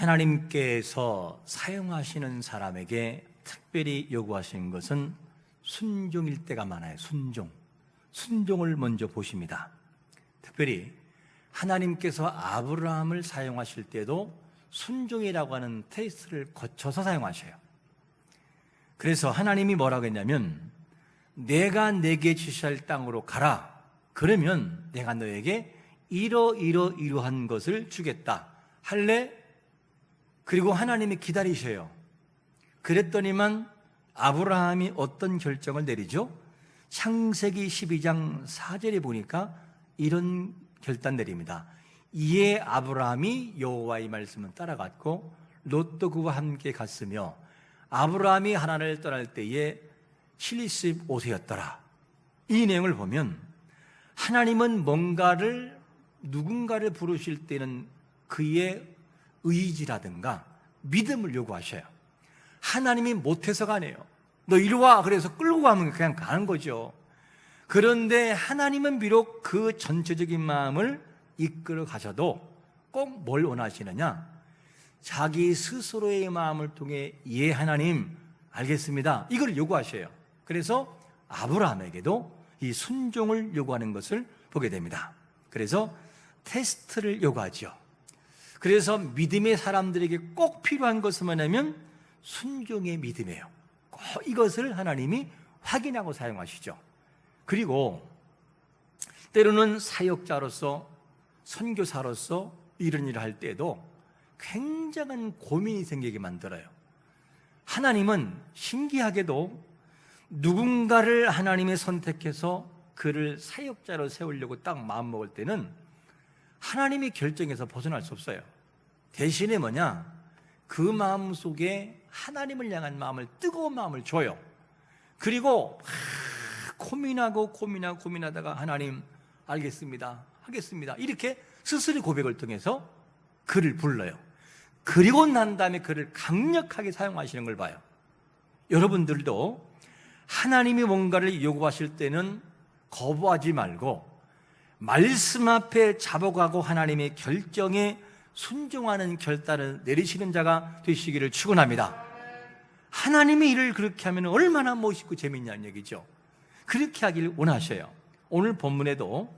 하나님께서 사용하시는 사람에게 특별히 요구하시는 것은 순종일 때가 많아요. 순종을 먼저 보십니다. 특별히 하나님께서 아브라함을 사용하실 때도 순종이라고 하는 테스트를 거쳐서 사용하셔요. 그래서 하나님이 뭐라고 했냐면, 내가 내게 지시할 땅으로 가라. 그러면 내가 너에게 이러한 것을 주겠다. 할래? 그리고 하나님이 기다리셔요. 그랬더니만 아브라함이 어떤 결정을 내리죠? 창세기 12장 4절에 보니까 이런 결단 내립니다. 이에 아브라함이 여호와의 말씀을 따라갔고 롯도 그와 함께 갔으며 아브라함이 하란을 떠날 때에 75세였더라. 이 내용을 보면 하나님은 누군가를 부르실 때는 그의 의지라든가 믿음을 요구하셔요. 하나님이 못해서가 아니에요. 너 이리 와 그래서 끌고 가면 그냥 가는 거죠. 그런데 하나님은 비록 그 전체적인 마음을 이끌어 가셔도 꼭 뭘 원하시느냐? 자기 스스로의 마음을 통해 예 하나님 알겠습니다, 이걸 요구하셔요. 그래서 아브라함에게도 이 순종을 요구하는 것을 보게 됩니다. 그래서 테스트를 요구하죠. 그래서 믿음의 사람들에게 꼭 필요한 것은 뭐냐면 순종의 믿음이에요. 꼭 이것을 하나님이 확인하고 사용하시죠. 그리고 때로는 사역자로서 선교사로서 이런 일을 할 때도 굉장한 고민이 생기게 만들어요. 하나님은 신기하게도 누군가를 하나님이 선택해서 그를 사역자로 세우려고 딱 마음먹을 때는 하나님이 결정해서 벗어날 수 없어요. 대신에 뭐냐? 그 마음 속에 하나님을 향한 마음을, 뜨거운 마음을 줘요. 그리고 고민하다가 하나님 알겠습니다, 하겠습니다, 이렇게 스스로 고백을 통해서 그를 불러요. 그리고 난 다음에 그를 강력하게 사용하시는 걸 봐요. 여러분들도 하나님이 뭔가를 요구하실 때는 거부하지 말고 말씀 앞에 잡아가고 하나님의 결정에 순종하는 결단을 내리시는 자가 되시기를 축원합니다. 하나님이 일을 그렇게 하면 얼마나 멋있고 재밌냐는 얘기죠. 그렇게 하길 원하셔요. 오늘 본문에도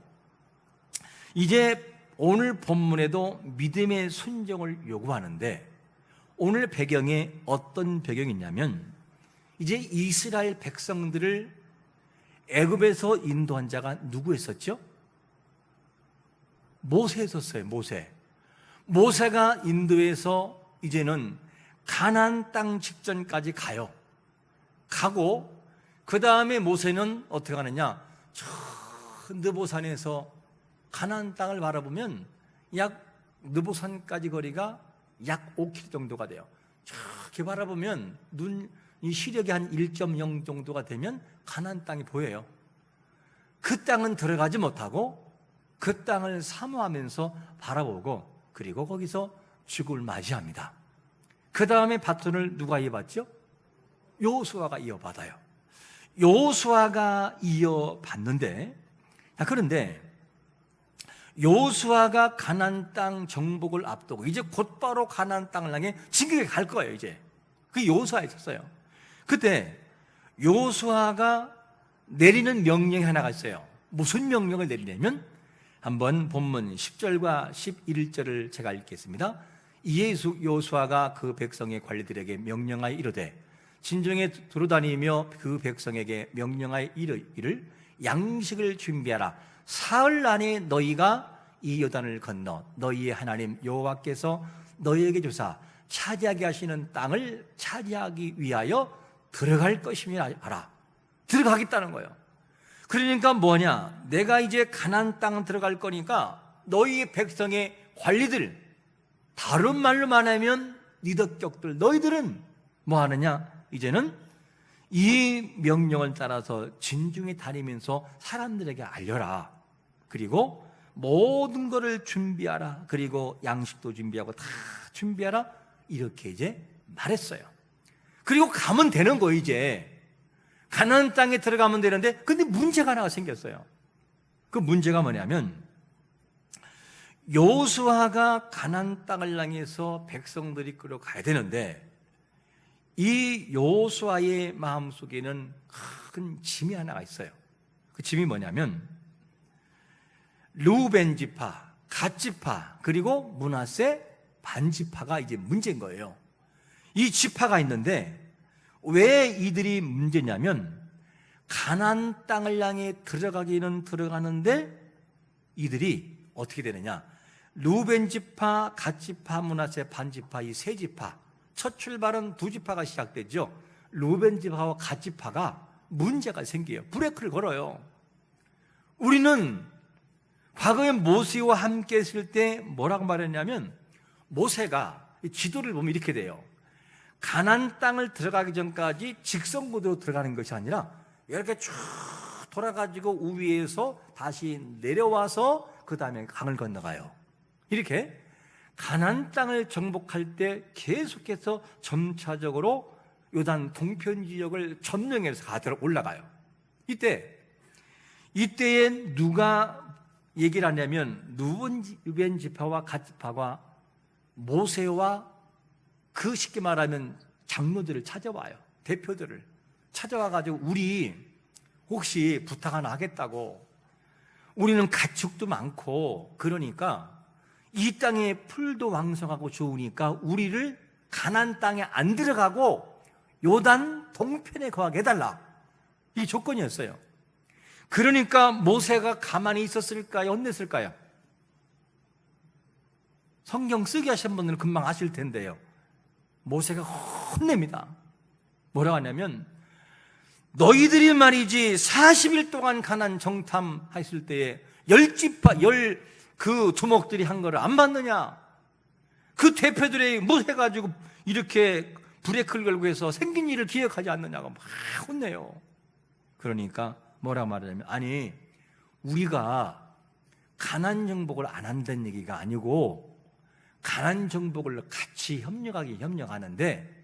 믿음의 순종을 요구하는데, 오늘 배경에 어떤 배경이 있냐면, 이제 이스라엘 백성들을 애굽에서 인도한 자가 누구였었죠? 모세였었어요. 모세가 인도에서 이제는 가나안 땅 직전까지 가고 그 다음에 모세는 어떻게 하느냐? 저 느보산에서 가나안 땅을 바라보면 느보산까지 거리가 약 5km 정도가 돼요. 저렇게 바라보면 이 시력이 한 1.0 정도가 되면 가나안 땅이 보여요. 그 땅은 들어가지 못하고 그 땅을 사모하면서 바라보고, 그리고 거기서 죽음을 맞이합니다. 그 다음에 바톤을 누가 이어받죠? 여호수아가 이어받아요. 여호수아가 이어받는데, 그런데 여호수아가 가나안 땅 정복을 앞두고 이제 곧바로 가나안 땅을 향해 진격해 갈 거예요. 이제 그게 여호수아에 있었어요. 그때 여호수아가 내리는 명령이 하나가 있어요. 무슨 명령을 내리냐면, 한번 본문 10절과 11절을 제가 읽겠습니다. 이에 여호수아가 그 백성의 관리들에게 명령하여 이르되, 진정에 두루다니며 그 백성에게 명령하여 이르기를, 양식을 준비하라. 사흘 안에 너희가 이 요단을 건너 너희의 하나님 여호와께서 너희에게 주사 차지하게 하시는 땅을 차지하기 위하여 들어갈 것임이라 하라. 들어가겠다는 거예요. 그러니까 뭐냐? 내가 이제 가나안 땅 들어갈 거니까 너희 백성의 관리들, 다른 말로 말하면 리더격들, 너희들은 뭐 하느냐? 이제는 이 명령을 따라서 진중히 다니면서 사람들에게 알려라. 그리고 모든 것을 준비하라. 그리고 양식도 준비하고 다 준비하라. 이렇게 이제 말했어요. 그리고 가면 되는 거예요. 이제 가나안 땅에 들어가면 되는데, 근데 문제가 하나가 생겼어요. 그 문제가 뭐냐면, 여호수아가 가나안 땅을 향해서 백성들이 끌어가야 되는데 이 여호수아의 마음속에는 큰 짐이 하나가 있어요. 그 짐이 뭐냐면 르우벤 지파, 갓 지파, 그리고 므낫세 반 지파가 이제 문제인 거예요. 이 지파가 있는데 왜 이들이 문제냐면 가나안 땅을 향해 들어가기는 들어가는데 이들이 어떻게 되느냐? 르우벤 지파, 갓 지파, 므낫세 반 지파, 이 세 지파, 첫 출발은 두 지파가 시작되죠. 르우벤 지파와 갓 지파가 문제가 생겨요. 브레이크를 걸어요. 우리는 과거에 모세와 함께 있을 때 뭐라고 말했냐면 모세가 지도를 보면 이렇게 돼요. 가나안 땅을 들어가기 전까지 직선구도로 들어가는 것이 아니라 이렇게 쭉 돌아가지고 우위에서 다시 내려와서 그 다음에 강을 건너가요. 이렇게 가나안 땅을 정복할 때 계속해서 점차적으로 요단 동편 지역을 점령해서 가도록 올라가요. 이때에 누가 얘기를 하냐면 르우벤 지파와 갓 지파가 모세와 그 쉽게 말하면 장로들을 찾아와요. 대표들을 찾아와가지고 우리 혹시 부탁 하나 하겠다고, 우리는 가축도 많고 그러니까 이 땅에 풀도 왕성하고 좋으니까 우리를 가나안 땅에 안 들어가고 요단 동편에 거하게 해달라, 이 조건이었어요. 그러니까 모세가 가만히 있었을까요? 혼냈을까요? 성경 쓰기 하신 분들은 금방 아실 텐데요, 모세가 혼냅니다. 뭐라고 하냐면 너희들이 말이지 40일 동안 가나안 정탐했을 때에 10지파, 그 두목들이 한 거를 안 받느냐? 그 대표들이 뭐 해가지고 이렇게 브레이크를 걸고 해서 생긴 일을 기억하지 않느냐고 막 혼내요. 그러니까 뭐라 말하냐면, 아니 우리가 가나안 정복을 안 한다는 얘기가 아니고 가나안 정복을 같이 협력하는데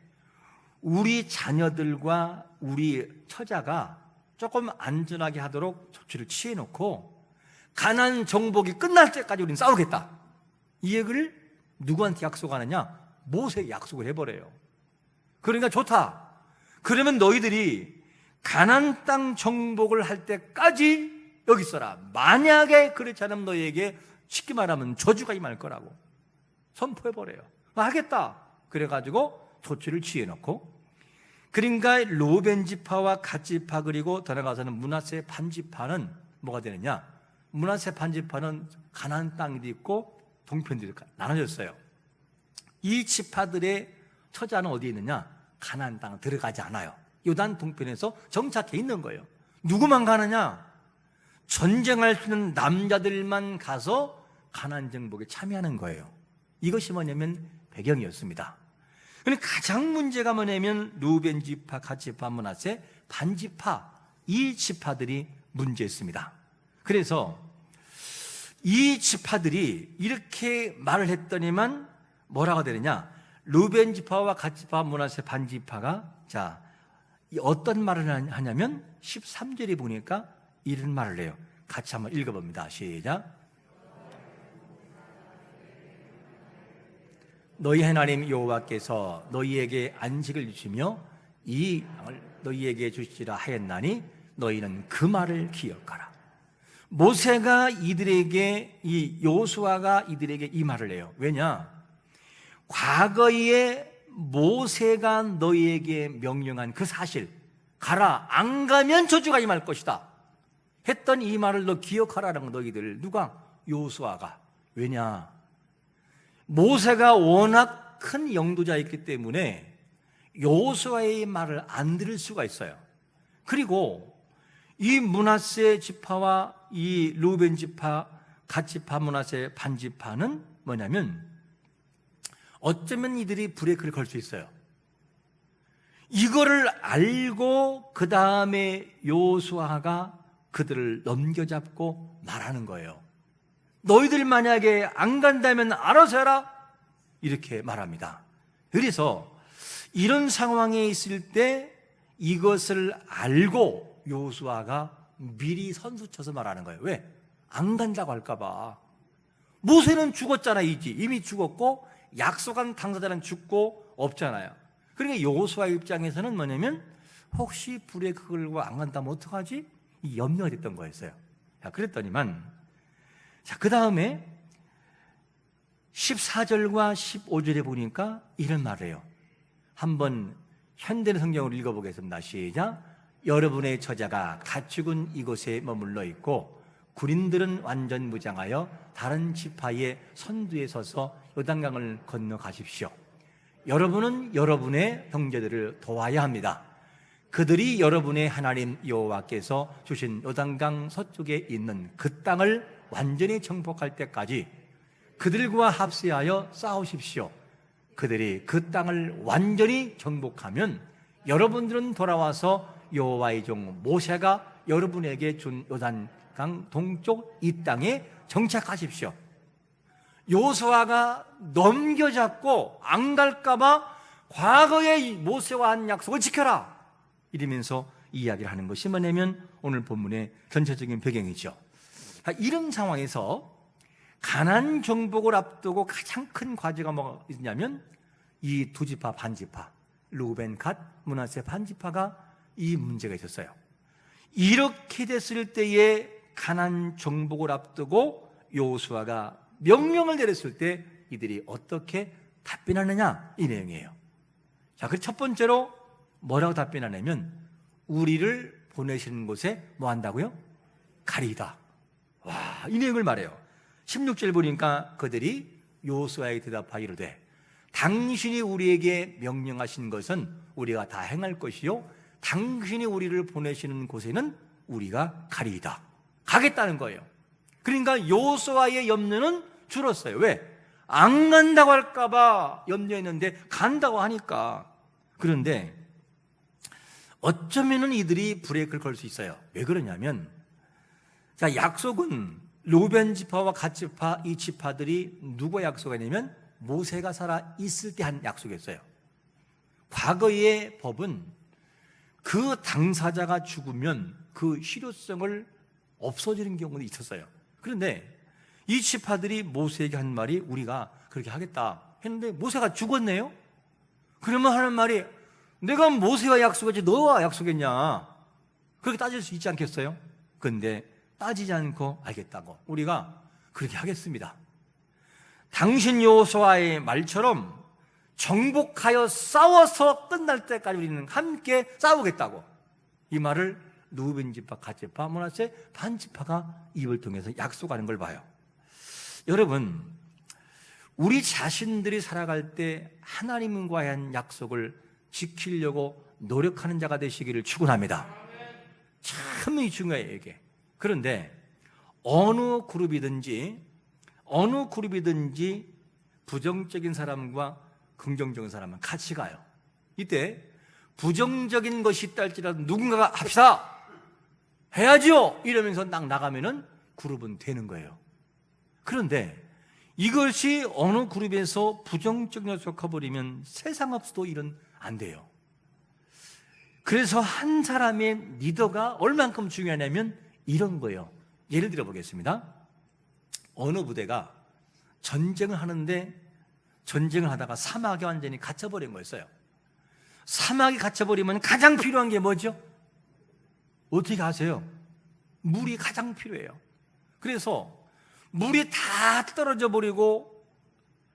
우리 자녀들과 우리 처자가 조금 안전하게 하도록 조치를 취해놓고 가나안 정복이 끝날 때까지 우리는 싸우겠다, 이 얘기를 누구한테 약속하느냐? 모세에게 약속을 해버려요. 그러니까 좋다, 그러면 너희들이 가나안 땅 정복을 할 때까지 여기 있어라. 만약에 그렇지 않으면 너희에게 쉽게 말하면 저주가 임할 거라고 선포해버려요. 하겠다. 그래가지고 조치를 취해놓고, 그러니까 르우벤 지파와 갓 지파 그리고 더 나아가서는 므낫세 반 지파는 뭐가 되느냐? 므낫세 반 지파는 가나안 땅도 있고 동편도 있고 나눠졌어요. 이 지파들의 처자는 어디에 있느냐? 가나안 땅 들어가지 않아요. 요단 동편에서 정착해 있는 거예요. 누구만 가느냐? 전쟁할 수 있는 남자들만 가서 가나안 정복에 참여하는 거예요. 이것이 뭐냐면 배경이었습니다. 그런데 가장 문제가 뭐냐면 르우벤 지파, 갓 지파, 므낫세 반 지파, 이 지파들이 문제였습니다. 그래서 이 지파들이 이렇게 말을 했더니만 뭐라고 되느냐? 르우벤 지파와 갓 지파, 므낫세 반 지파가 자 어떤 말을 하냐면 13절에 보니까 이런 말을 해요. 같이 한번 읽어봅니다. 시작. 너희 하나님 여호와께서 너희에게 안식을 주시며 이 땅을 너희에게 주시리라 하였나니 너희는 그 말을 기억하라. 모세가 이들에게, 이 여호수아가 이들에게 이 말을 해요. 왜냐? 과거에 모세가 너희에게 명령한 그 사실, 가라, 안 가면 저주가 임할 것이다 했던 이 말을 너 기억하라는 거, 너희들. 누가? 여호수아가. 왜냐? 모세가 워낙 큰 영도자였기 때문에 여호수아의 말을 안 들을 수가 있어요. 그리고 이 므낫세 지파와 이 르우벤 지파, 갓 지파, 므낫세 반 지파는 뭐냐면 어쩌면 이들이 브레이크를 걸 수 있어요. 이거를 알고 그 다음에 여호수아가 그들을 넘겨잡고 말하는 거예요. 너희들 만약에 안 간다면 알아서 해라, 이렇게 말합니다. 그래서 이런 상황에 있을 때 이것을 알고 여호수아가 미리 선수쳐서 말하는 거예요. 왜? 안 간다고 할까 봐. 모세는 죽었잖아요. 이미 죽었고 약속한 당사자는 죽고 없잖아요. 그러니까 여호수아 입장에서는 뭐냐면 혹시 불에 그걸고 안 간다면 어떡하지? 이 염려가 됐던 거였어요. 자, 그랬더니만 그 다음에 14절과 15절에 보니까 이런 말을 해요. 한번 현대 성경을 읽어보겠습니다. 시작. 여러분의 처자가 가축은 이곳에 머물러 있고 군인들은 완전 무장하여 다른 지파의 선두에 서서 요단강을 건너가십시오. 여러분은 여러분의 형제들을 도와야 합니다. 그들이 여러분의 하나님 여호와께서 주신 요단강 서쪽에 있는 그 땅을 완전히 정복할 때까지 그들과 합세하여 싸우십시오. 그들이 그 땅을 완전히 정복하면 여러분들은 돌아와서 여호와의 종 모세가 여러분에게 준 요단강 동쪽 이 땅에 정착하십시오. 여호수아가 넘겨잡고 안 갈까봐 과거의 모세와 한 약속을 지켜라 이러면서 이야기를 하는 것이 뭐냐면 오늘 본문의 전체적인 배경이죠. 이런 상황에서 가나안 정복을 앞두고 가장 큰 과제가 뭐가 있냐면 이 두 지파 반지파 루벤, 갓, 므낫세 반지파가 이 문제가 있었어요. 이렇게 됐을 때에 가나안 정복을 앞두고 여호수아가 명령을 내렸을 때 이들이 어떻게 답변하느냐 이 내용이에요. 자, 그 첫 번째로 뭐라고 답변하냐면 우리를 보내시는 곳에 뭐 한다고요? 가리이다. 와, 이 내용을 말해요. 16절 보니까 그들이 여호수아에게 대답하여 이르되 당신이 우리에게 명령하신 것은 우리가 다 행할 것이요 당신이 우리를 보내시는 곳에는 우리가 가리이다. 가겠다는 거예요. 그러니까 여호수아의 염려는 줄었어요. 왜? 안 간다고 할까봐 염려했는데 간다고 하니까. 그런데 어쩌면은 이들이 브레이크를 걸 수 있어요. 왜 그러냐면 자, 약속은 루벤 지파와 갓 지파 이 지파들이 누구와 약속했냐면 모세가 살아 있을 때 한 약속이었어요. 과거의 법은 그 당사자가 죽으면 그 실효성을 없어지는 경우도 있었어요. 그런데 이 지파들이 모세에게 한 말이 우리가 그렇게 하겠다 했는데 모세가 죽었네요. 그러면 하는 말이 내가 모세와 약속했지 너와 약속했냐 그렇게 따질 수 있지 않겠어요? 그런데 따지지 않고 알겠다고 우리가 그렇게 하겠습니다. 당신 여호수아의 말처럼 정복하여 싸워서 끝날 때까지 우리는 함께 싸우겠다고 이 말을 루벤 지파, 갓 지파, 므낫세 반지파가 입을 통해서 약속하는 걸 봐요. 여러분, 우리 자신들이 살아갈 때 하나님과의 한 약속을 지키려고 노력하는 자가 되시기를 축원합니다. 참 중요해요 이게. 그런데 어느 그룹이든지 부정적인 사람과 긍정적인 사람은 같이 가요. 이때 부정적인 것이 있다 할지라도 누군가가 합시다 해야죠 이러면서 딱 나가면은 그룹은 되는 거예요. 그런데 이것이 어느 그룹에서 부정적인 것을 섞어버리면 세상 없어도 일은 안 돼요. 그래서 한 사람의 리더가 얼만큼 중요하냐면 이런 거예요. 예를 들어 보겠습니다. 어느 부대가 전쟁을 하는데 전쟁을 하다가 사막에 완전히 갇혀버린 거였어요. 사막에 갇혀버리면 가장 필요한 게 뭐죠? 어떻게 아세요? 물이 가장 필요해요. 그래서 물이 다 떨어져 버리고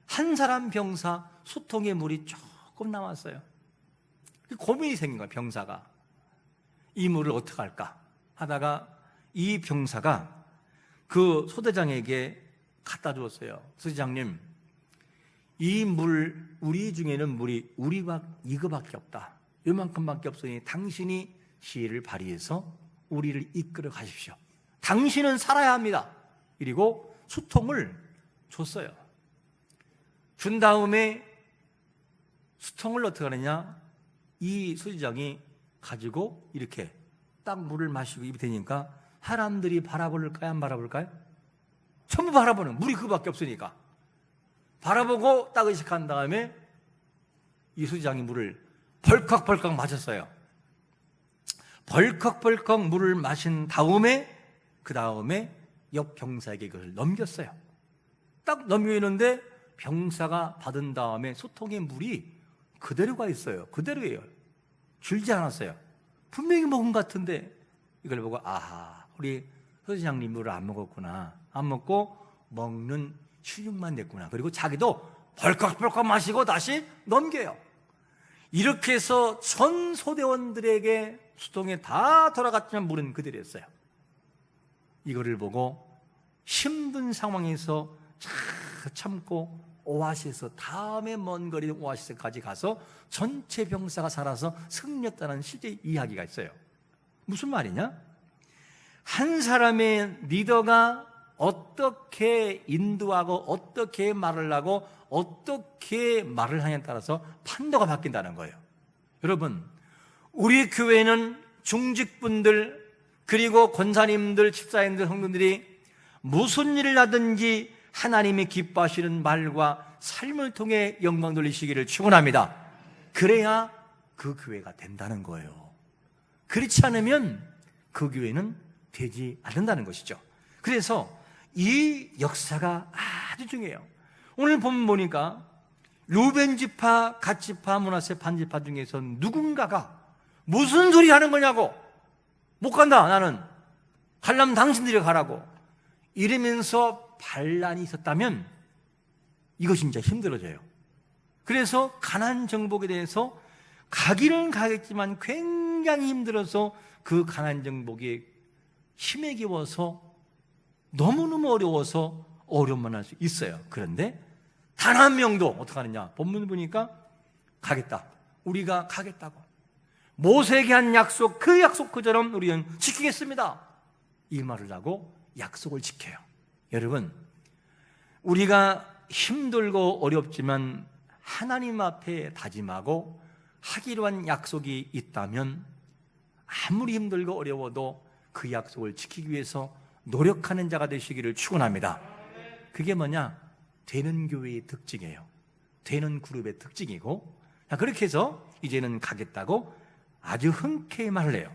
한 사람 병사 수통에 물이 조금 남았어요. 고민이 생긴 거야. 병사가 이 물을 어떻게 할까 하다가 이 병사가 그 소대장에게 갖다 주었어요. 소대장님, 이 물 우리 중에는 물이 우리가 이거밖에 없다. 요만큼밖에 없으니 당신이 지혜를 발휘해서 우리를 이끌어 가십시오. 당신은 살아야 합니다. 그리고 수통을 줬어요. 준 다음에 수통을 어떻게 하느냐, 이 소대장이 가지고 이렇게 딱 물을 마시고 입이 되니까 사람들이 바라볼까요? 안 바라볼까요? 전부 바라보는, 물이 그거밖에 없으니까 바라보고 딱 의식한 다음에 이 소대장이 물을 벌컥벌컥 마셨어요. 벌컥벌컥 물을 마신 다음에 그 다음에 옆 병사에게 그걸 넘겼어요. 딱 넘기는데 병사가 받은 다음에 소통의 물이 그대로가 있어요. 그대로예요. 줄지 않았어요. 분명히 먹은 것 같은데 이걸 보고 아하, 우리 서지장님 물을 안 먹었구나. 안 먹고 먹는 식욕만 냈구나. 그리고 자기도 벌컥벌컥 마시고 다시 넘겨요. 이렇게 해서 전 소대원들에게 수통에 다 돌아갔지만 물은 그대로였어요. 이거를 보고 힘든 상황에서 참고 오아시스, 다음에 먼 거리 오아시스까지 가서 전체 병사가 살아서 승리했다는 실제 이야기가 있어요. 무슨 말이냐? 한 사람의 리더가 어떻게 인도하고 어떻게 말을 하고 어떻게 말을 하냐에 따라서 판도가 바뀐다는 거예요. 여러분, 우리 교회는 중직분들 그리고 권사님들, 집사님들, 성도들이 무슨 일을 하든지 하나님이 기뻐하시는 말과 삶을 통해 영광 돌리시기를 축원합니다. 그래야 그 교회가 된다는 거예요. 그렇지 않으면 그 교회는 되지 않는다는 것이죠. 그래서 이 역사가 아주 중요해요. 오늘 본문 보니까 루벤 지파, 갓 지파, 므낫세 반 지파 중에서 누군가가 무슨 소리 하는 거냐고, 못 간다, 나는 가려면 당신들이 가라고 이러면서 반란이 있었다면 이것이 진짜 힘들어져요. 그래서 가나안 정복에 대해서 가기는 가겠지만 굉장히 힘들어서 그 가나안 정복이 힘에 겨워서 너무너무 어려워서 어려움만 할 수 있어요. 그런데 단 한 명도 어떻게 하느냐, 본문 보니까 가겠다, 우리가 가겠다고 모세에게 한 약속, 그 약속 그처럼 우리는 지키겠습니다, 이 말을 하고 약속을 지켜요. 여러분, 우리가 힘들고 어렵지만 하나님 앞에 다짐하고 하기로 한 약속이 있다면 아무리 힘들고 어려워도 그 약속을 지키기 위해서 노력하는 자가 되시기를 축원합니다. 그게 뭐냐? 되는 교회의 특징이에요. 되는 그룹의 특징이고, 그렇게 해서 이제는 가겠다고 아주 흔쾌히 말을 해요.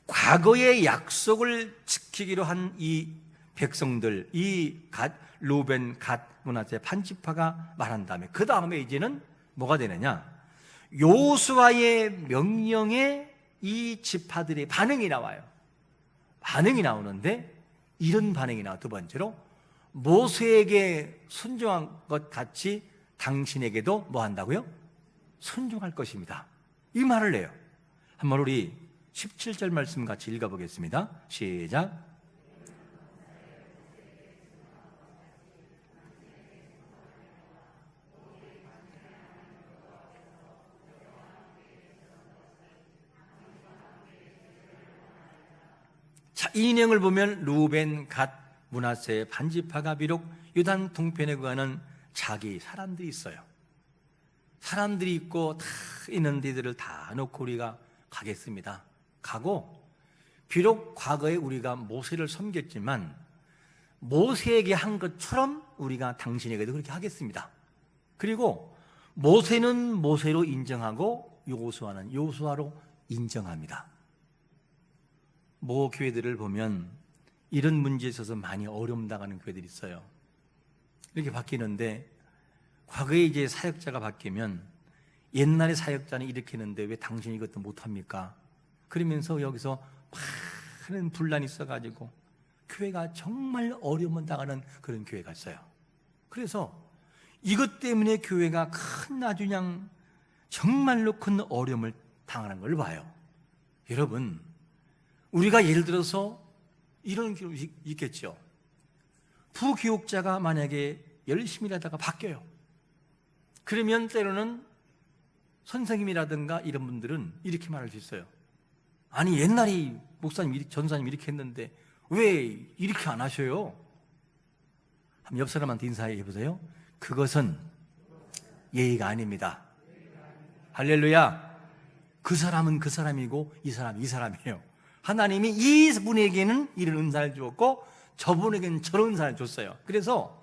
과거의 약속을 지키기로 한 이 백성들, 이 루벤, 갓, 므낫세 반 지파가 말한 다음에 그 다음에 이제는 뭐가 되느냐? 여호수아의 명령에 이 지파들의 반응이 나와요. 반응이 나오는데 이런 반응이 나와. 두 번째로 모세에게 순종한 것 같이 당신에게도 뭐 한다고요? 순종할 것입니다, 이 말을 해요. 한번 우리 17절 말씀 같이 읽어보겠습니다. 시작. 자, 이 내용을 보면 루벤, 갓, 므낫세 반 지파가 비록 요단 동편에 거하는 자기 사람들이 있어요. 사람들이 있고 다 있는 데들을 다 놓고 우리가 가겠습니다. 가고 비록 과거에 우리가 모세를 섬겼지만 모세에게 한 것처럼 우리가 당신에게도 그렇게 하겠습니다. 그리고 모세는 모세로 인정하고 여호수아는 여호수아로 인정합니다. 모 교회들을 보면 이런 문제에 있어서 많이 어려움 당하는 교회들이 있어요. 이렇게 바뀌는데 과거에 이제 사역자가 바뀌면 옛날에 사역자는 이렇게 했는데 왜 당신이 이것도 못합니까? 그러면서 여기서 많은 분란이 있어가지고 교회가 정말 어려움을 당하는 그런 교회가 있어요. 그래서 이것 때문에 교회가 큰 아주 그냥 정말로 큰 어려움을 당하는 걸 봐요. 여러분, 우리가 예를 들어서 이런 경우가 있겠죠. 부교육자가 만약에 열심히 하다가 바뀌어요. 그러면 때로는 선생님이라든가 이런 분들은 이렇게 말할 수 있어요. 아니, 옛날에 목사님, 전사님 이렇게 했는데 왜 이렇게 안 하셔요? 한번 옆 사람한테 인사해 보세요. 그것은 예의가 아닙니다. 할렐루야. 그 사람은 그 사람이고 이 사람은 이 사람이에요. 하나님이 이분에게는 이런 은사를 주었고 저분에게는 저런 은사를 줬어요. 그래서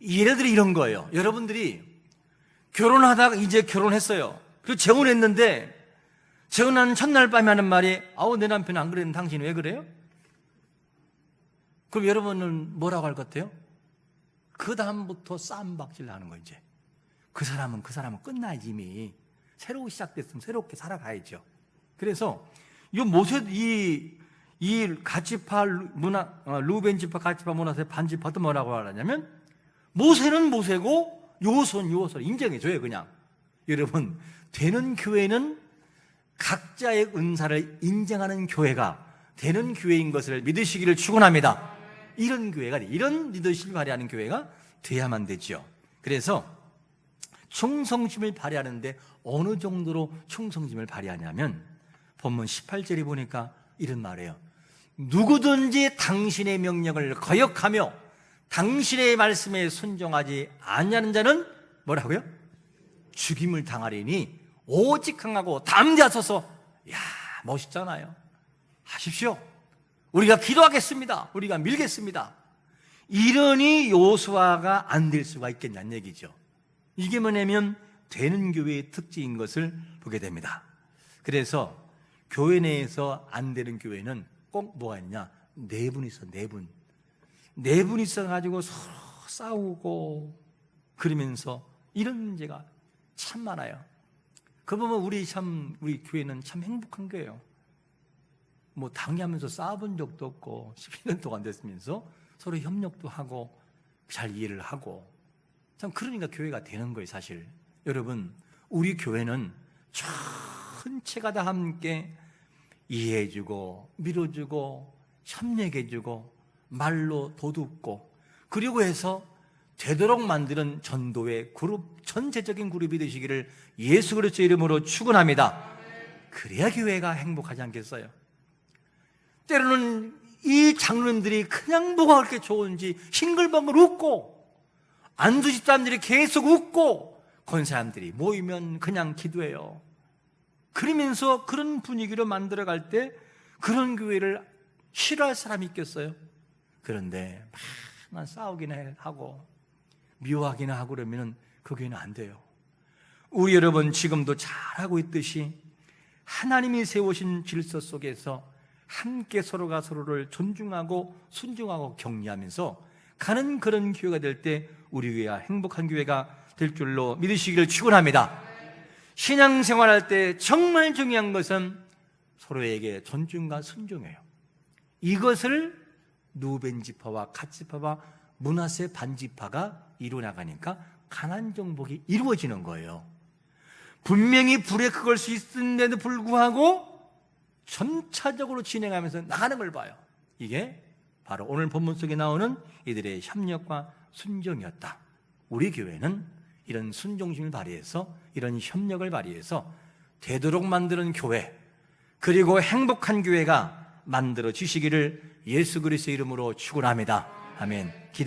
예를 들어 이런 거예요. 여러분들이 결혼하다가 이제 결혼했어요. 그리고 재혼했는데 재혼한 첫날 밤에 하는 말이 아우, 내 남편은 안 그랬는데 당신은 왜 그래요? 그럼 여러분은 뭐라고 할 것 같아요? 그 다음부터 쌈박질 하는 거 이제. 그 사람은 끝나야지 이미. 새로 시작됐으면 새롭게 살아가야죠. 그래서 이 모세 이 갓지파 루벤 지파 갓지파 문하세 반지파도 뭐라고 하냐면 모세는 모세고 요소는 요소 인정해줘요 그냥. 여러분 되는 교회는 각자의 은사를 인정하는 교회가 되는 교회인 것을 믿으시기를 축원합니다. 이런 교회가 이런 리더십을 발휘하는 교회가 돼야만 되죠. 그래서 충성심을 발휘하는데 어느 정도로 충성심을 발휘하냐면 본문 18절에 보니까 이런 말이에요. 누구든지 당신의 명령을 거역하며 당신의 말씀에 순종하지 아니하는 자는 뭐라고요? 죽임을 당하리니 오직 강하고 담대하소서. 야, 멋있잖아요. 하십시오. 우리가 기도하겠습니다. 우리가 밀겠습니다. 이러니 요수아가 안 될 수가 있겠냐는 얘기죠. 이게 뭐냐면 되는 교회의 특징인 것을 보게 됩니다. 그래서 교회 내에서 안 되는 교회는 꼭 뭐가 있냐? 네 분 있어, 네 분. 네 분 있어가지고 서로 싸우고 그러면서 이런 문제가 참 많아요. 그 보면 우리 교회는 참 행복한 거예요. 뭐 당회하면서 싸워본 적도 없고 12년 동안 됐으면서 서로 협력도 하고 잘 이해를 하고 참 그러니까 교회가 되는 거예요 사실. 여러분 우리 교회는 전체가 다 함께 이해해주고 밀어주고 협력해주고 말로 도둑고 그리고 해서 되도록 만드는 전도의 그룹, 전체적인 그룹이 되시기를 예수 그리스도의 이름으로 축원합니다. 그래야 교회가 행복하지 않겠어요? 때로는 이 장로님들이 그냥 뭐가 그렇게 좋은지 싱글벙글 웃고 안수 집사람들이 계속 웃고 권사람들이 모이면 그냥 기도해요. 그러면서 그런 분위기로 만들어갈 때 그런 교회를 싫어할 사람이 있겠어요? 그런데 막 싸우기나 하고 미워하기나 하고 그러면 그 교회는 안 돼요. 우리 여러분 지금도 잘하고 있듯이 하나님이 세우신 질서 속에서 함께 서로가 서로를 존중하고 순종하고 격려하면서 가는 그런 교회가 될 때 우리 교회가 행복한 교회가 될 줄로 믿으시기를 축원합니다. 신앙생활할 때 정말 중요한 것은 서로에게 존중과 순종이에요. 이것을 루벤 지파와 갓 지파와 므낫세 반지파가 이루어나가니까 가나안 정복이 이루어지는 거예요. 분명히 불에 그걸 수 있는데도 불구하고 점차적으로 진행하면서 나가는 걸 봐요. 이게 바로 오늘 본문 속에 나오는 이들의 협력과 순종이었다. 우리 교회는 이런 순종심을 발휘해서 이런 협력을 발휘해서 되도록 만드는 교회 그리고 행복한 교회가 만들어지시기를 예수 그리스도의 이름으로 축원합니다. 아멘.